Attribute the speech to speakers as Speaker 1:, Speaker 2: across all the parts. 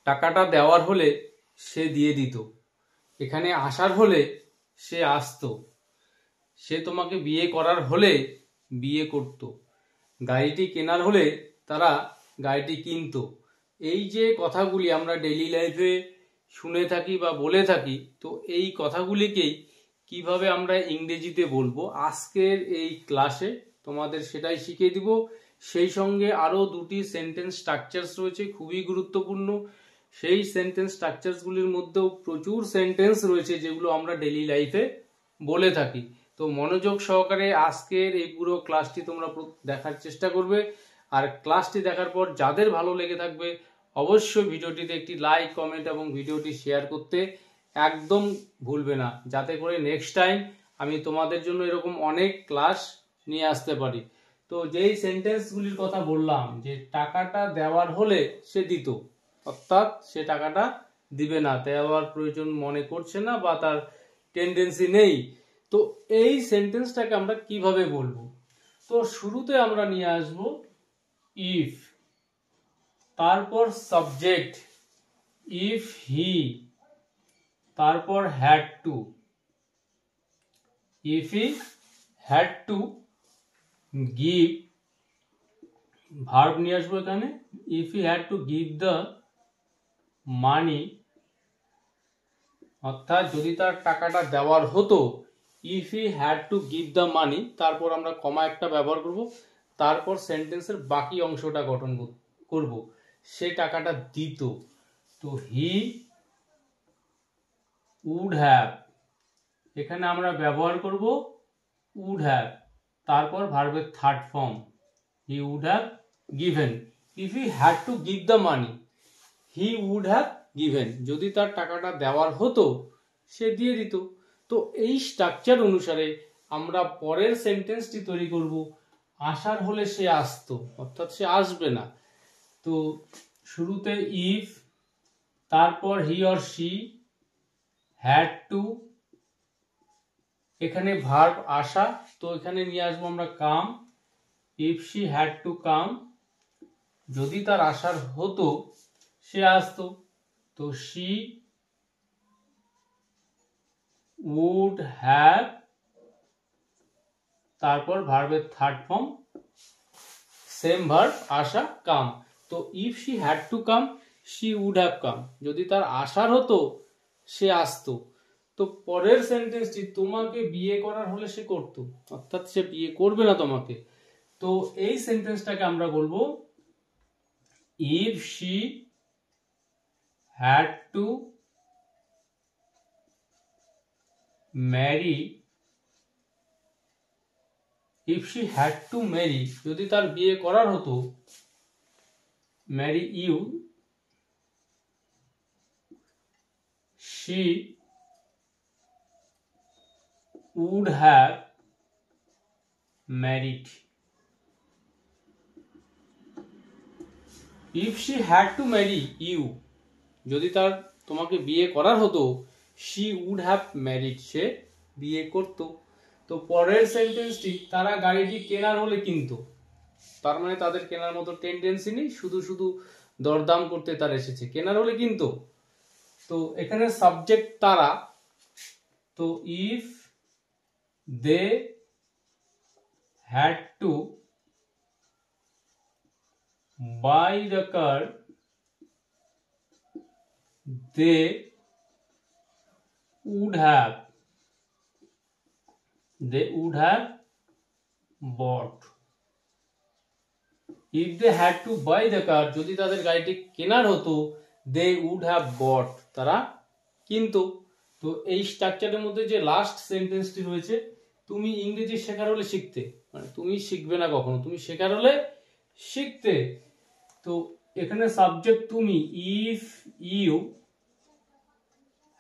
Speaker 1: টাকাটা দেওয়ার হলে সে দিয়ে দিত, এখানে আসার হলে সে আসতো, সে তোমাকে বিয়ে করার হলে বিয়ে করত, গাড়িটি কেনার হলে তারা গাড়িটি কিনতো। এই যে কথাগুলি আমরা ডেইলি লাইফে শুনে থাকি বা বলে থাকি, তো এই কথাগুলিকেই কিভাবে আমরা ইংরেজিতে বলবো আজকের এই ক্লাসে তোমাদের সেটাই শিখিয়ে দিব। সেই সঙ্গে আরও দুটি সেন্টেন্স স্ট্রাকচার্স রয়েছে খুবই গুরুত্বপূর্ণ। সেই সেন্টেন্স স্ট্রাকচার্সগুলির মধ্যেও প্রচুর সেন্টেন্স রয়েছে যেগুলো আমরা ডেইলি লাইফে বলে থাকি। তো মনোযোগ সহকারে আজকের এই পুরো ক্লাসটি তোমরা দেখার চেষ্টা করবে। আর ক্লাসটি দেখার পর যাদের ভালো লেগে থাকবে অবশ্যই ভিডিওটিতে একটি লাইক, কমেন্ট এবং ভিডিওটি শেয়ার করতে একদম ভুলবে না, যাতে করে নেক্সট টাইম আমি তোমাদের জন্য এরকম অনেক ক্লাস নিয়ে আসতে পারি। তো যেই সেন্টেন্সগুলির কথা বললাম যে টাকাটা দেওয়ার হলে সে দিত, অর্থাৎ সে টাকাটা দিবে না, দেওয়ার প্রয়োজন মনে করছে না বা তার টেন্ডেন্সি নেই। তো এই সেন্টেন্সটাকে আমরা কিভাবে বলবো? তো শুরুতে আমরা নিয়ে আসব ইফ, তারপর সাবজেক্ট ইফ হি, তারপর had to, if he had to give, verb নিয়ে আসবো এখানে, if he had to give the মানি, অর্থাৎ যদি তার টাকাটা দেওয়ার হতো, if he had to give the মানি, তারপর আমরা কমা একটা ব্যবহার করব, তারপর সেন্টেন্সের বাকি অংশটা গঠন করব, সে টাকাটা দিত। তো হি উড হ্যাভ, এখানে আমরা ব্যবহার করব উড হ্যাভ, তারপর ভার্বের third form, he would have given. If he had to give the money, he would have given, যদি তার টাকাটা দেওয়ার হতো সে দিয়ে দিত। তো এই স্ট্রাকচার অনুসারে আমরা পরের সেন্টেন্সটি তৈরি করব, আসার হলে সে আসতো, অর্থাৎ সে আসবে না। তো শুরুতে ইফ, তারপর he or she had to, এখানে ভার্ব আসা, তো এখানে নিয়ে আসবো আমরা come, if she had to come, যদি তার আসার হতো সে আসতো, তো শি উড হ্যাভ, তারপর ভার্বের থার্ড ফর্ম সেম ভার্ব আসা কাম। তো if she had to come she would have come, যদি তার আসার হতো সে আসতো। তো পরের সেন্টেন্সটি তোমাকে বিয়ে করার হলে সে করতো, অর্থাৎ সে বিয়ে করবে না তোমাকে। তো এই সেন্টেন্সটাকে আমরা বলবো if she had to marry, if she had to marry, যদি তার বিয়ে করার হতো, marry you, she would have married. If she had to marry you, যদি তার তোমাকে বিয়ে করার হতো, she would have married, সে বিয়ে করত। তো পরের সেন্টেন্সটি তারা গাড়িটি কেনার হলে কিনতো, তার মানে তাদের কেনার মতো টেন্ডেন্সি নেই, শুধু শুধু দরদাম করতে তারা এসেছে, কেনার হলে কিনতো। তো এখানে সাবজেক্ট তারা, তো if they had to buy the car, they would have bought. If they had to buy the car, যদি তাদের গাড়িটি কেনার হতো, they would have bought, তারা কিনতো। তো এই স্ট্রাকচারের মধ্যে যে লাস্ট সেন্টেন্সটি রয়েছে, তুমি ইংরেজি শেখার হলে শিখতে, মানে তুমি শিখবে না কখনো, তুমি শেখার হলে শিখতে। তো এখানে সাবজেক্ট তুমি, if you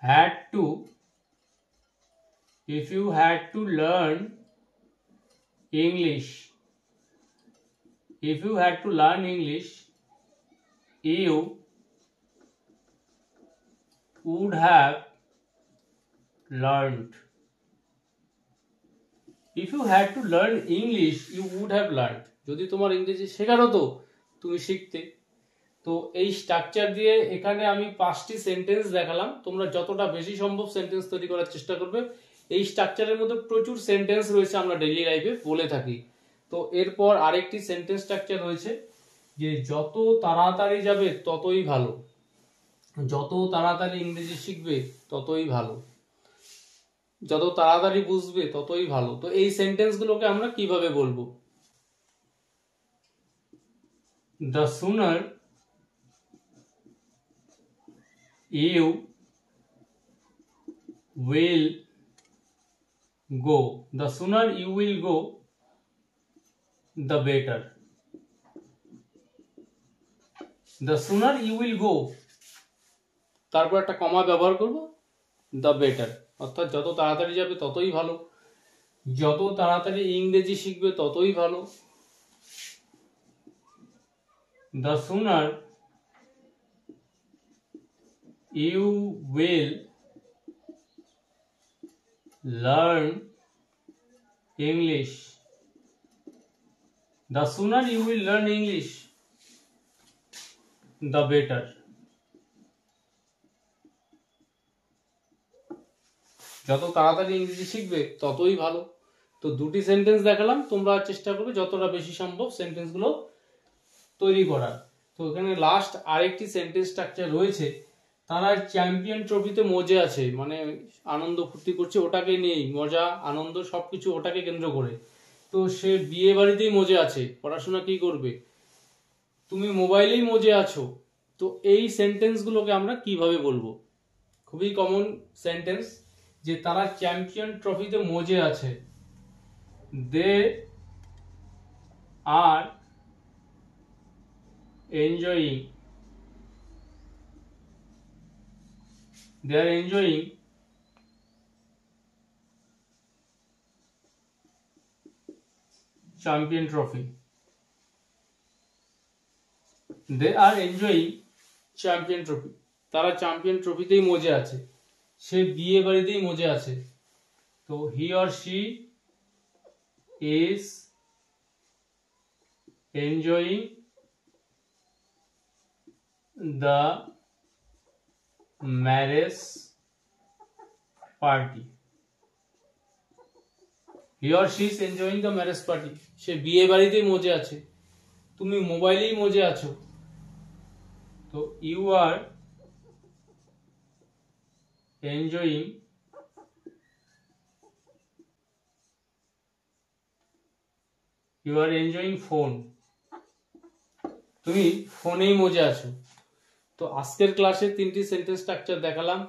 Speaker 1: had to, if you had to learn English, if you had to learn English, you would have learned. If you had to learn English, you would have learned, যদি তোমার ইংরেজি শেখার হতো তুমি শিখতে। তো এই স্ট্রাকচার দিয়ে এখানে আমি 5টি সেন্টেন্স দেখালাম, তোমরা যতটা বেশি সম্ভব সেন্টেন্স তৈরি করার চেষ্টা করবে। এই স্ট্রাকচারের মধ্যে প্রচুর সেন্টেন্স রয়েছে, আমরা ডেইলি লাইফে বলে থাকি। তো এরপর আরেকটি সেন্টেন্স স্ট্রাকচার রয়েছে যে যত তাড়াতাড়ি যাবে ততই ভালো, যত তাড়াতাড়ি ইংরেজি শিখবে ততই ভালো, যত তাড়াতাড়ি বুঝবে ততই ভালো। তো এই সেন্টেন্সগুলোকে আমরা কিভাবে বলবো? The sooner you will go, the sooner you will go, the better. The sooner you will go, তারপর একটা কমা ব্যবহার করব, the better, অর্থাৎ যত তাড়াতাড়ি যাবে ততই ভালো, যত তাড়াতাড়ি ইংরেজি শিখবে ততই ভালো। The sooner you will learn English, the sooner you will learn English, the better. যত তাড়াতাড়ি ইংরেজি শিখবে ততই ভালো। তো দুটি সেন্টেন্স দেখালাম, তোমরা চেষ্টা করবে যতটা বেশি সম্ভব সেন্টেন্সগুলো তৈরি করার। তো এখানে লাস্ট আরেকটি সেন্টেন্স স্ট্রাকচার রয়েছে, তারা চ্যাম্পিয়ন ট্রফিতে মজে আছে, মানে আনন্দ ফুর্তি করছে ওটাকে নিয়েই, মজা আনন্দ সবকিছু ওটাকে কেন্দ্র করে। তো সে বিয়ে বাড়িতেই মজে আছে, পড়াশোনা কি করবে? তুমি মোবাইলেই মজে আছো। তো এই সেন্টেন্সগুলোকে আমরা কিভাবে বলবো? খুবই কমন সেন্টেন্স, যে তারা চ্যাম্পিয়ন ট্রফিতে মজে আছে, দে আর enjoying, they are enjoying champion trophy, they are enjoying champion trophy, তারা চ্যাম্পিয়ন ট্রফিতেই মজে আছে, সে বিয়ে বাড়িতেই মজে আছে। তো he or she is enjoying the marriage party, he or she is enjoying the marriage party, সে বিয়ে বাড়িতেই মজে আছে, তুমি মোবাইলেই মজে আছো। তো you are enjoying phone, তুমি ফোনেই মজে আছো। তো আজকের ক্লাসে 3টি সেন্টেন্স স্ট্রাকচার দেখালাম।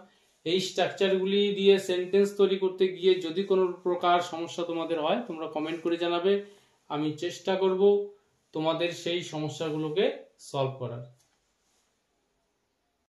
Speaker 1: এই স্ট্রাকচারগুলি দিয়ে সেন্টেন্স তৈরি করতে গিয়ে যদি কোনো প্রকার সমস্যা তোমাদের হয়, তোমরা কমেন্ট করে জানাবে, আমি চেষ্টা করব তোমাদের সেই সমস্যাগুলোকে সলভ করার।